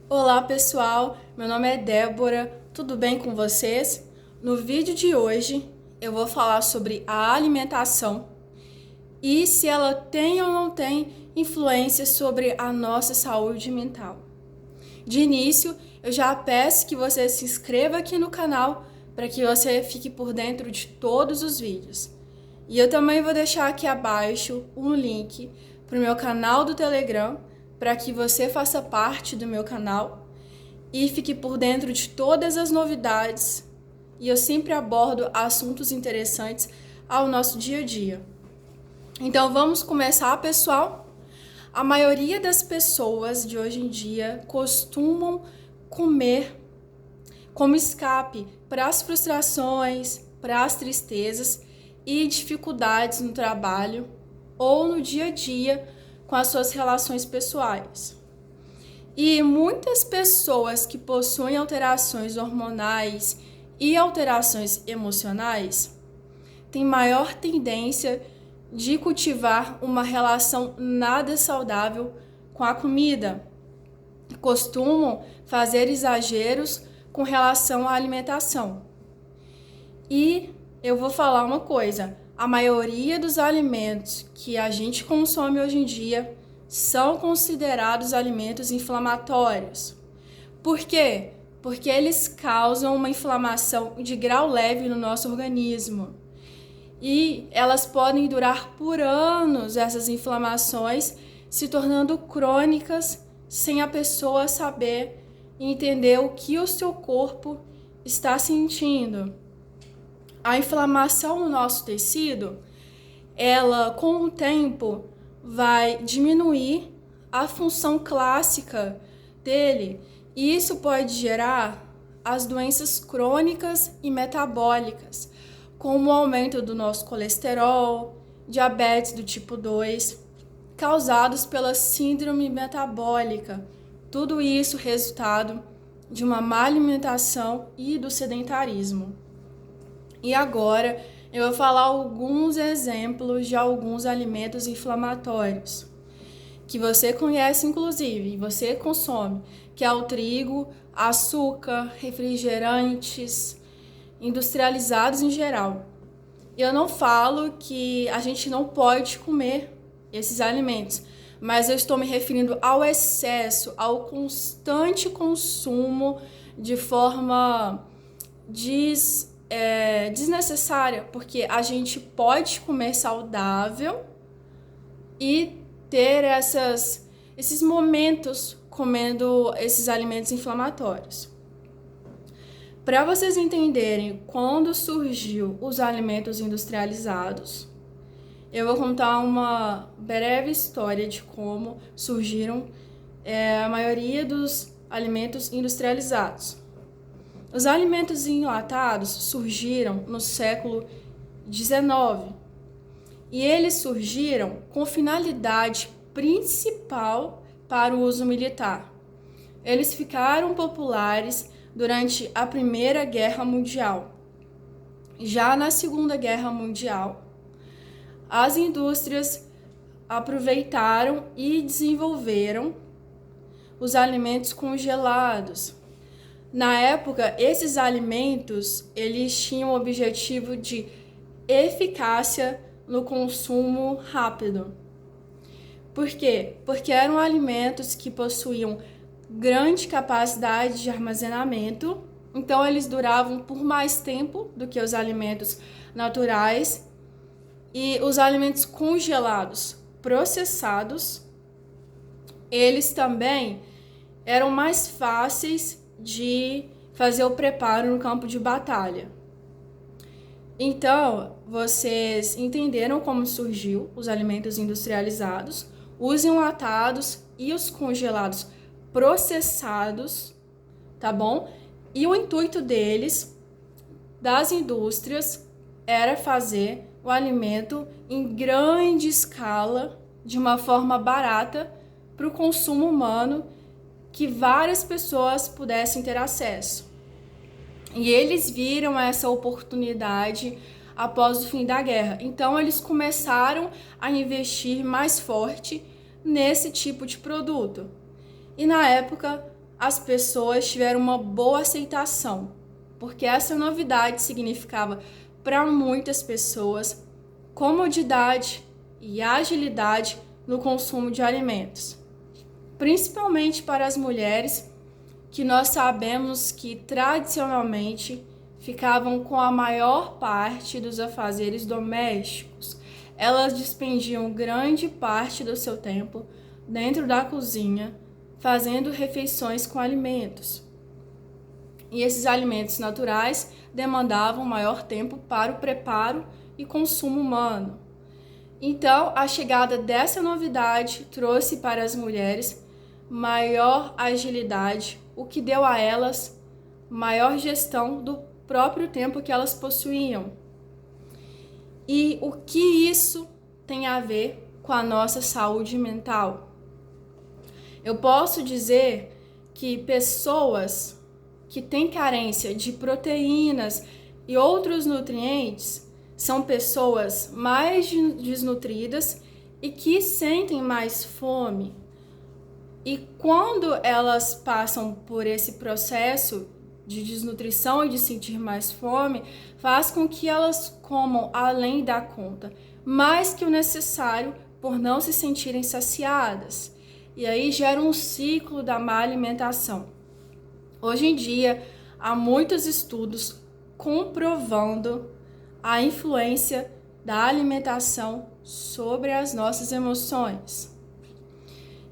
Olá pessoal, meu nome é Débora, tudo bem com vocês? No vídeo de hoje eu vou falar sobre a alimentação e se ela tem ou não tem influência sobre a nossa saúde mental. De início, eu já peço que você se inscreva aqui no canal para que você fique por dentro de todos os vídeos. E eu também vou deixar aqui abaixo um link para o meu canal do Telegram para que você faça parte do meu canal e fique por dentro de todas as novidades. E eu sempre abordo assuntos interessantes ao nosso dia a dia. Então vamos começar, pessoal? A maioria das pessoas de hoje em dia costumam comer como escape para as frustrações, para as tristezas e dificuldades no trabalho ou no dia a dia com as suas relações pessoais. E muitas pessoas que possuem alterações hormonais e alterações emocionais têm maior tendência de cultivar uma relação nada saudável com a comida. Costumam fazer exageros com relação à alimentação. E eu vou falar uma coisa, a maioria dos alimentos que a gente consome hoje em dia são considerados alimentos inflamatórios. Por quê? Porque eles causam uma inflamação de grau leve no nosso organismo. E elas podem durar por anos, essas inflamações, se tornando crônicas, sem a pessoa saber e entender o que o seu corpo está sentindo. A inflamação no nosso tecido, ela com o tempo vai diminuir a função clássica dele, e isso pode gerar as doenças crônicas e metabólicas, como o aumento do nosso colesterol, diabetes do tipo 2, causados pela síndrome metabólica. Tudo isso resultado de uma má alimentação e do sedentarismo. E agora eu vou falar alguns exemplos de alguns alimentos inflamatórios que você conhece, inclusive, e você consome, que é o trigo, açúcar, refrigerantes, industrializados em geral. Eu não falo que a gente não pode comer esses alimentos, mas eu estou me referindo ao excesso, ao constante consumo de forma desnecessária, porque a gente pode comer saudável e ter esses momentos comendo esses alimentos inflamatórios. Para vocês entenderem quando surgiu os alimentos industrializados, eu vou contar uma breve história de como surgiram a maioria dos alimentos industrializados. Os alimentos enlatados surgiram no século XIX e eles surgiram com finalidade principal para o uso militar. Eles ficaram populares durante a Primeira Guerra Mundial. Já na Segunda Guerra Mundial, as indústrias aproveitaram e desenvolveram os alimentos congelados. Na época, esses alimentos, eles tinham o objetivo de eficácia no consumo rápido. Por quê? Porque eram alimentos que possuíam grande capacidade de armazenamento, então eles duravam por mais tempo do que os alimentos naturais. E os alimentos congelados, processados, eles também eram mais fáceis de fazer o preparo no campo de batalha. Então, vocês entenderam como surgiu os alimentos industrializados, os enlatados e os congelados processados, tá bom? E o intuito deles, das indústrias, era fazer o alimento em grande escala, de uma forma barata, para o consumo humano, que várias pessoas pudessem ter acesso. E eles viram essa oportunidade após o fim da guerra. Então, eles começaram a investir mais forte nesse tipo de produto. E na época, as pessoas tiveram uma boa aceitação, porque essa novidade significava para muitas pessoas comodidade e agilidade no consumo de alimentos, principalmente para as mulheres, que nós sabemos que tradicionalmente ficavam com a maior parte dos afazeres domésticos. Elas despendiam grande parte do seu tempo dentro da cozinha, fazendo refeições com alimentos. E esses alimentos naturais demandavam maior tempo para o preparo e consumo humano. Então, a chegada dessa novidade trouxe para as mulheres maior agilidade, o que deu a elas maior gestão do próprio tempo que elas possuíam. E o que isso tem a ver com a nossa saúde mental? Eu posso dizer que pessoas que têm carência de proteínas e outros nutrientes são pessoas mais desnutridas e que sentem mais fome. E quando elas passam por esse processo de desnutrição e de sentir mais fome, faz com que elas comam além da conta, mais que o necessário por não se sentirem saciadas. E aí gera um ciclo da má alimentação. Hoje em dia, há muitos estudos comprovando a influência da alimentação sobre as nossas emoções.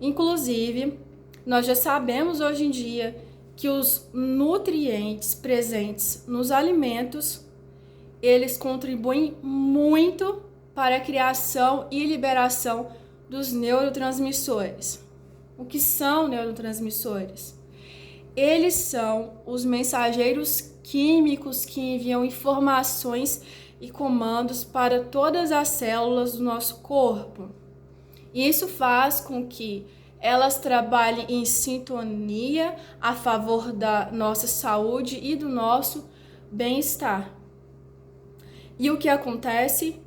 Inclusive, nós já sabemos hoje em dia que os nutrientes presentes nos alimentos, eles contribuem muito para a criação e liberação dos neurotransmissores. O que são neurotransmissores? Eles são os mensageiros químicos que enviam informações e comandos para todas as células do nosso corpo. Isso faz com que elas trabalhem em sintonia a favor da nossa saúde e do nosso bem-estar. E o que acontece?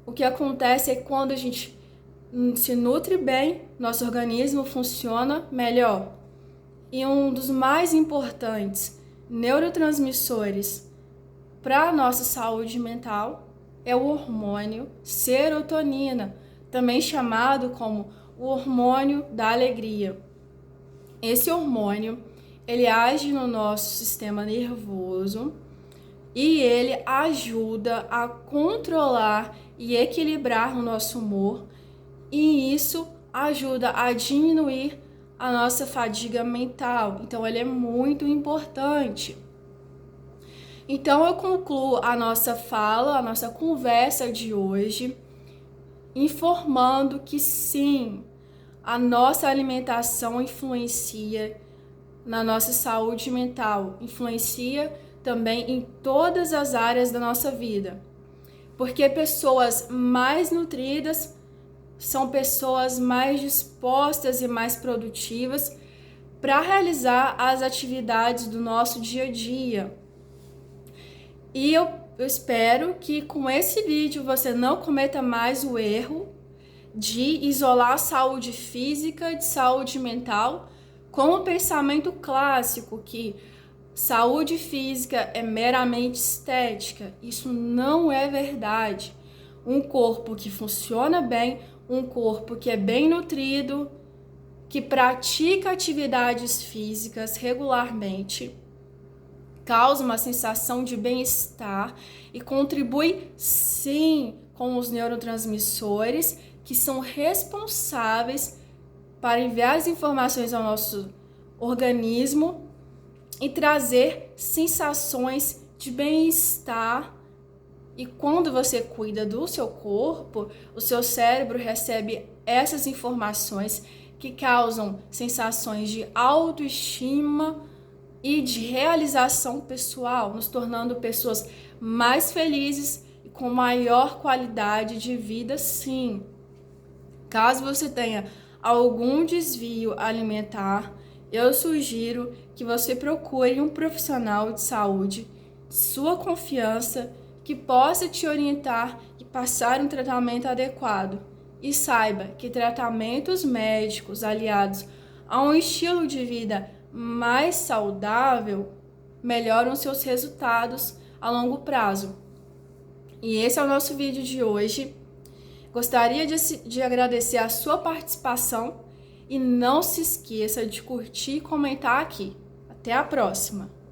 O que acontece é que quando a gente se nutre bem, nosso organismo funciona melhor. E um dos mais importantes neurotransmissores para a nossa saúde mental é o hormônio serotonina, também chamado como o hormônio da alegria. Esse hormônio, ele age no nosso sistema nervoso e ele ajuda a controlar e equilibrar o nosso humor, e isso ajuda a diminuir a nossa fadiga mental. Então, ele é muito importante. Então, eu concluo a nossa fala, a nossa conversa de hoje, informando que sim, a nossa alimentação influencia na nossa saúde mental, influencia também em todas as áreas da nossa vida. Porque pessoas mais nutridas são pessoas mais dispostas e mais produtivas para realizar as atividades do nosso dia a dia. E eu espero que com esse vídeo você não cometa mais o erro de isolar a saúde física de saúde mental com o pensamento clássico que saúde física é meramente estética. Isso não é verdade. Um corpo que funciona bem, um corpo que é bem nutrido, que pratica atividades físicas regularmente, causa uma sensação de bem-estar e contribui, sim, com os neurotransmissores que são responsáveis para enviar as informações ao nosso organismo e trazer sensações de bem-estar. E quando você cuida do seu corpo, o seu cérebro recebe essas informações que causam sensações de autoestima e de realização pessoal, nos tornando pessoas mais felizes e com maior qualidade de vida, sim. Caso você tenha algum desvio alimentar, eu sugiro que você procure um profissional de saúde, sua confiança, que possa te orientar e passar um tratamento adequado. E saiba que tratamentos médicos aliados a um estilo de vida mais saudável, melhoram seus resultados a longo prazo. E esse é o nosso vídeo de hoje. Gostaria de agradecer a sua participação e não se esqueça de curtir e comentar aqui. Até a próxima!